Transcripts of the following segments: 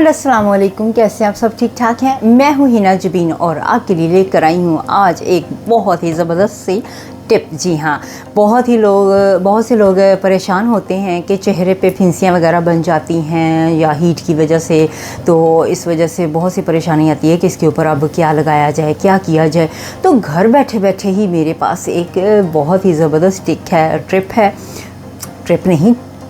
And अस्सलाम वालेकुम। कैसे आप सब ठीक ठाक हैं? मैं हूँ हिना जबीन और आपके लिए लेकर आई हूँ आज एक बहुत ही ज़बरदस्त सी टिप। जी हाँ, बहुत से लोग परेशान होते हैं कि चेहरे पे फिंसियाँ वगैरह बन जाती हैं या हीट की वजह से। तो इस वजह से बहुत सी परेशानी आती है कि इसके ऊपर अब क्या लगाया जाए, क्या किया जाए। तो घर बैठे बैठे ही मेरे पास एक बहुत ही ज़बरदस्त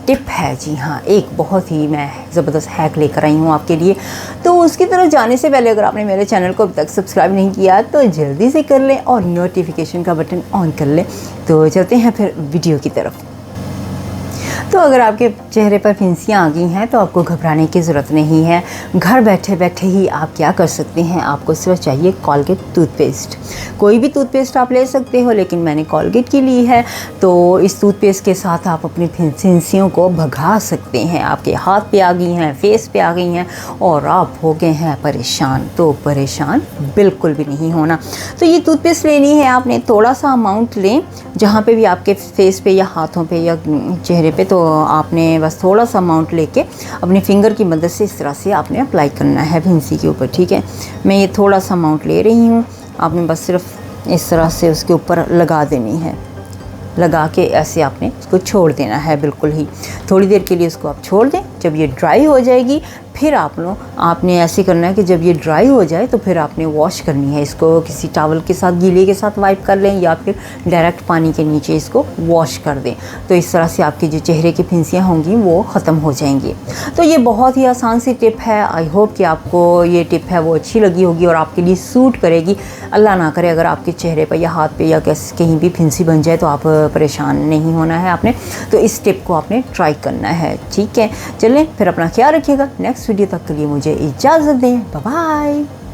टिप है। जी हाँ, एक बहुत ही मैं ज़बरदस्त हैक लेकर आई हूँ आपके लिए। तो उसकी तरफ जाने से पहले अगर आपने मेरे चैनल को अभी तक सब्सक्राइब नहीं किया तो जल्दी से कर लें और नोटिफिकेशन का बटन ऑन कर लें। तो चलते हैं फिर वीडियो की तरफ। तो अगर आपके चेहरे पर फिंसियाँ आ गई हैं तो आपको घबराने की ज़रूरत नहीं है। घर बैठे बैठे ही आप क्या कर सकते हैं, आपको सिर्फ चाहिए कोलगेट टूथपेस्ट। कोई भी टूथपेस्ट आप ले सकते हो, लेकिन मैंने कोलगेट की ली है। तो इस टूथपेस्ट के साथ आप अपनी फिंसियों को भगा सकते हैं। आपके हाथ पे आ गई हैं, फेस पे आ गई हैं और आप हो गए हैं परेशान, तो परेशान बिल्कुल भी नहीं होना। तो ये टूथपेस्ट लेनी है आपने, थोड़ा सा अमाउंट लें जहाँ पे भी आपके फेस पे या हाथों पे या चेहरे पे। तो आपने बस थोड़ा सा अमाउंट लेके अपनी फिंगर की मदद से इस तरह से आपने अप्लाई करना है फिंसी के ऊपर। ठीक है, मैं ये थोड़ा सा अमाउंट ले रही हूँ। आपने बस सिर्फ इस तरह से उसके ऊपर लगा देनी है। लगा के ऐसे आपने उसको छोड़ देना है, बिल्कुल ही थोड़ी देर के लिए उसको आप छोड़ दें। जब ये ड्राई हो जाएगी फिर आपने ऐसे करना है कि जब ये ड्राई हो जाए तो फिर आपने वॉश करनी है इसको। किसी टॉवल के साथ, गीले के साथ वाइप कर लें या फिर डायरेक्ट पानी के नीचे इसको वॉश कर दें। तो इस तरह से आपकी जो चेहरे की फिंसियाँ होंगी वो ख़त्म हो जाएंगी। तो ये बहुत ही आसान सी टिप है। आई होप कि आपको ये टिप है वो अच्छी लगी होगी और आपके लिए सूट करेगी। अल्लाह ना करे अगर आपके चेहरे पर या हाथ पर या कहीं भी फिंसी बन जाए तो आप परेशान नहीं होना है आपने। तो इस टिप को आपने ट्राई करना है। ठीक है, चलें फिर अपना ख्याल रखिएगा। नेक्स्ट वीडियो तक के लिए मुझे इजाज़त दें। Bye bye.